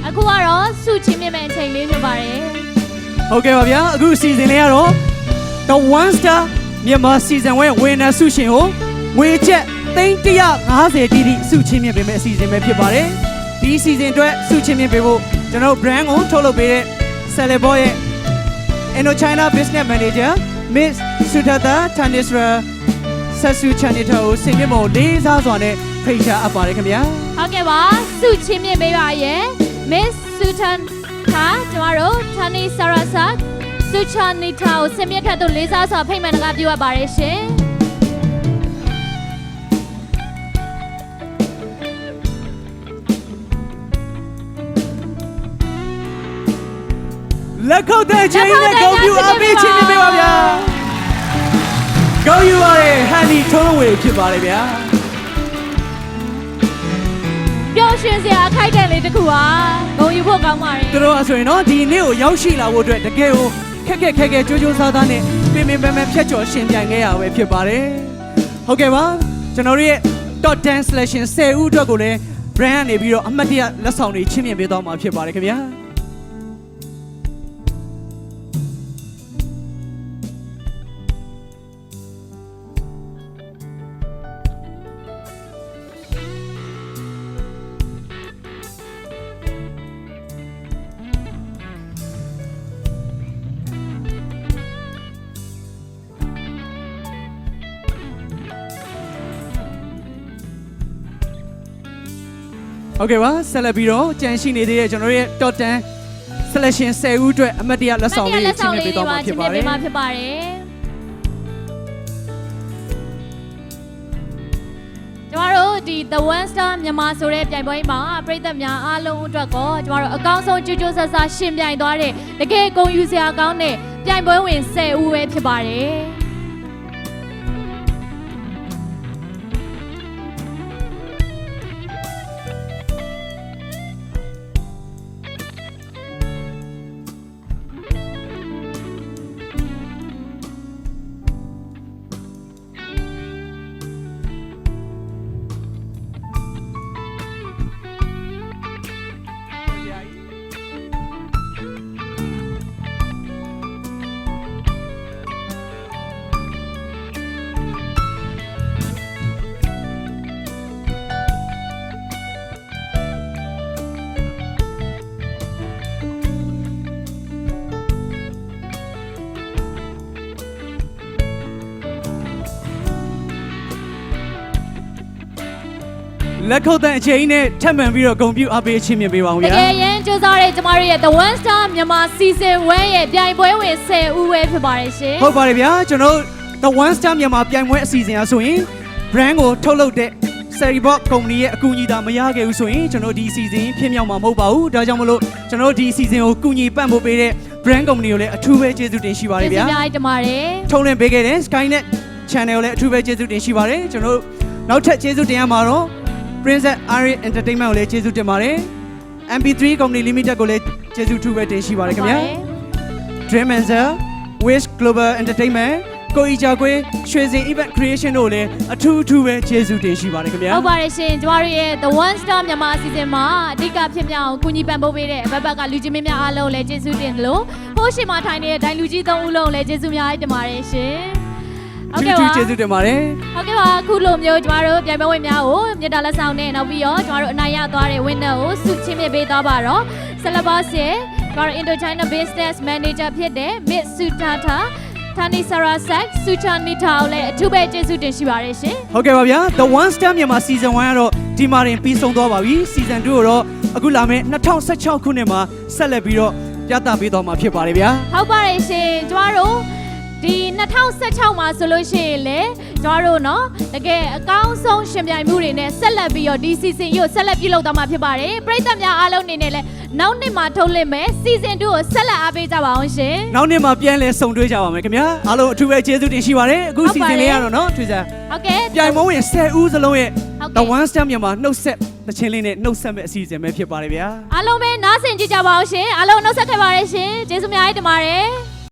အခုကတော့စုချင်းမြင့်မဲ့အချိန်လေးဖြစ်ပါတယ်ဟုတ်ကဲ့ပါဗျာအခုစီစဉ်လေးကတော့ The One Star မြန်မာစီဇန်1ဝင်းနာစုရှင်ကိုငွေကျပ်350တိတိစုချင်းမြင့်ပေးမယ့်အစီအစဉ်ပဲဖြစ်ပါတယ်ဒီစီဇန်အတွက်စုချင်းမြင့်ပေးဖို့ကျွန်တော် brand ကိုထုတ်လုပ်ပေးတဲ့ Celebo ရဲ့ Indochina Business Manager Miss Suthatha Thanisra Sasu Chanita ကိုစင်မြင့်မော်လေးစားစွာနဲ့ဖိတ်ကြားအပ်ပါတယ်ခင်ဗျာဟုတ်ကဲ့ပါစုချင်းမြင့်ပေးပါရဲ့ Miss Suthatha ကျမတို့ Thanisra Sasu Chanita ကိုစင်မြင့်ထက်သို့လေးစားစွာဖိတ်မှန်တကားပြုအပ်ပါတယ်ရှင်လက်ခုပ်တဲ့ချင်းနဲ့ဂုဏ်ပြုအားပေးခြင်းနဲ့ပေးပါဗျာဂုဏ်ယူပါရဟန်ဒီထုံးဝေဖြစ်ပါတယ်ဗျာပျော်ရွှင်စရာအခိုက်အတန့်လေးတစ်ခုပါဂုဏ်ယူဖို့ကောင်းပါတယ်သူတို့ဆိုရင်တော့ဒီနေ့ကိုရောက်ရှိလာဖို့အတွက်တကယ်ကိုခက်ခက်ကြိုးစားသားနဲ့ပြင်ပန်းဖြတ်ကျော်ရှင်ပြိုင်ခဲ့ရပဲဖြစ်ပါတယ်ဟုတ်ကဲ့ပါကျွန်တော်တို့ရဲ့ Top 10 selection 10ဦးအတွက်ကိုလည်း brand ကနေပြီးတော့အမှတ်တရလက်ဆောင်တွေချင်းမြင်ပေးသွားမှာဖြစ်ပါတယ်ခင်ဗျာဟုတ်ကဲ့ပါဆက်လက်ပြီးတော့ကြံရှိနေသေးတဲ့ကျွန်တော်ရဲ့ Top 10 selection 10ဦးအတွက်အမှတ်တရလက်ဆောင်လေးချင်းမြင်ပေးသွားမှာဖြစ်ပါတယ်ကျွန်တော်တို့ဒီ The One Star မြန်မာဆိုတဲ့ပြိုင်ပွဲမှာပြည်သက်များအားလုံးအတွက်ကိုကျွန်တော်တို့အကောင်းဆုံးကြိုးကြိုးဆဆရှင်ပြိုင်သွားတဲ့တကယ်ဂုဏ်ယူစရာကောင်းတဲ့ပြိုင်ပွဲဝင်10ဦးပဲဖြစ်ပါတယ်လက်ခုပ်တဲ့အချိန်နဲ့ထပ်မံပြီးတော့ဂုဏ်ပြုအားပေးခြင်းမြင်ပေးပါဦးဗျာတကယ်ရင်ကြိုးစားတဲ့ကျမတို့ရဲ့ The One Star မြန်မာ Season 1ရဲ့ပြိုင်ပွဲဝင်10ဦးပဲဖြစ်ပါတယ်ရှင်ဟုတ်ပါတယ်ဗျာကျွန်တော် The One Star မြန်မာပြိုင်ပွဲအစီအစဉ်အားဆိုရင် brand ကိုထုတ်လုပ်တဲ့ Celebo ကုမ္ပဏီရဲ့အကူအညီသာမရခဲ့ဘူးဆိုရင်ကျွန်တော်ဒီ season ဖြစ်မြောက်မှာမဟုတ်ပါဘူးဒါကြောင့်မလို့ကျွန်တော်ဒီ season ကိုကူညီပံ့ပိုးပေးတဲ့ brand ကုမ္ပဏီကိုလည်းအထူးပဲကျေးဇူးတင်ရှိပါတယ်ဗျာကျေးဇူးများတင်ပါတယ်ထုတ်လွှင့်ပေးခဲ့တဲ့ Skynet Channel ကိုလည်းအထူးပဲကျေးဇူးတင်ရှိပါတယ်ကျွန်တော်နောက်ထပ်ကျေးဇူးတင်ရမှာတော့Princess Ari Entertainment ကိုလည်းကျေးဇူးတင်ပါတယ် MP3 Company Limited ကိုလည်းကျေးဇူးထူးပဲတင်ရှိပါတယ်ခင်ဗျာ Dream Answer Wish Global Entertainment ကိုအီဂျာကွေးရွှေစင် Event Creation တို့လည်းအထူးပဲကျေးဇူးတင်ရှိပါတယ်ခင်ဗျာဟုတ်ပါတယ်ရှင်ကျမတို့ရဲ့ The One Star မြန်မာအစီအစဉ်မှာအဓိကဖြစ်မြောက်ကူညီပံ့ပိုးပေးတဲ့အဘက်ကလူကြီးမင်းများအားလုံးလည်းကျေးဇူးတင်တယ်လို့ဟိုးရှင်မထိုင်နေတဲ့ဒိုင်လူကြီး3ဦးလုံးလည်းကျေးဇူးများတင်ပါတယ်ရှင်ဟုတ်ကဲ့ပါကျေးဇူးတင်ပါတယ်ဟုတ်ကဲ့ပါအခုလိုမျိုးကျမတို့ပြိုင်ပွဲဝင်များကိုမြေတားလက်ဆောင်နဲ့နောက်ပြီးတော့ကျမတို့အနိုင်ရသွားတဲ့ winner ကိုဆုချင်းမြှင့်ပေးသွားပါတော့ Celebo ရဲ့ကျမတို့ Indochina Business Manager ဖြစ်တဲ့ Miss Suthatha Thanisra Sasu Chanita ကိုလည်းအထူးပဲကျေးဇူးတင်ရှိပါတယ်ရှင်ဟုတ်ကဲ့ပါဗျာ The One Star မြန်မာ Season 1ကတော့ဒီမှာတင်ပြီးဆုံးသွားပါပြီ Season 2ကိုတော့အခုလာမယ့်2016ခုနှစ်မှာဆက်လက်ပြီးတော့ပြသပေးသွားမှာဖြစ်ပါတယ်ဗျာဟုတ်ပါတယ်ရှင်ကျမတို့ဒီ2016မှာဆိုလို့ရှိရင်လေကျမတို့เนาะတကယ်အကောင်းဆုံးရှင်ပြိုင်မှုတွေနဲ့ဆက်လက်ပြီးတော့ဒီ season ကိုဆက်လက်ပြုလုပ်သွားမှာဖြစ်ပါတယ်ပရိသတ်များအားလုံးအနေနဲ့လည်းနောက်နှစ်မှာထုတ်လွှင့်မယ် season 2ကိုဆက်လက်အားပေးကြပါအောင်ရှင်နောက်နှစ်မှာပြန်လဲဆုံတွေ့ကြပါမယ်ခင်ဗျာအားလုံးအထူးပဲကျေးဇူးတင်ရှိပါတယ်အခု season လေးကတော့เนาะထွေးစားဟုတ်ကဲ့ပြိုင်ပွဲဝင်10ဦးစလုံးရဲ့ The One Star မြန်မာနှုတ်ဆက်တခြင်းလေးနဲ့နှုတ်ဆက်မဲ့အစီအစဉ်ပဲဖြစ်ပါတယ်ဗျာအားလုံးပဲနားဆင်ကြကြပါအောင်ရှင်အားလုံးနှုတ်ဆက်ခဲ့ပါတယ်ရှင်ကျေးဇူးများတင်ပါတယ်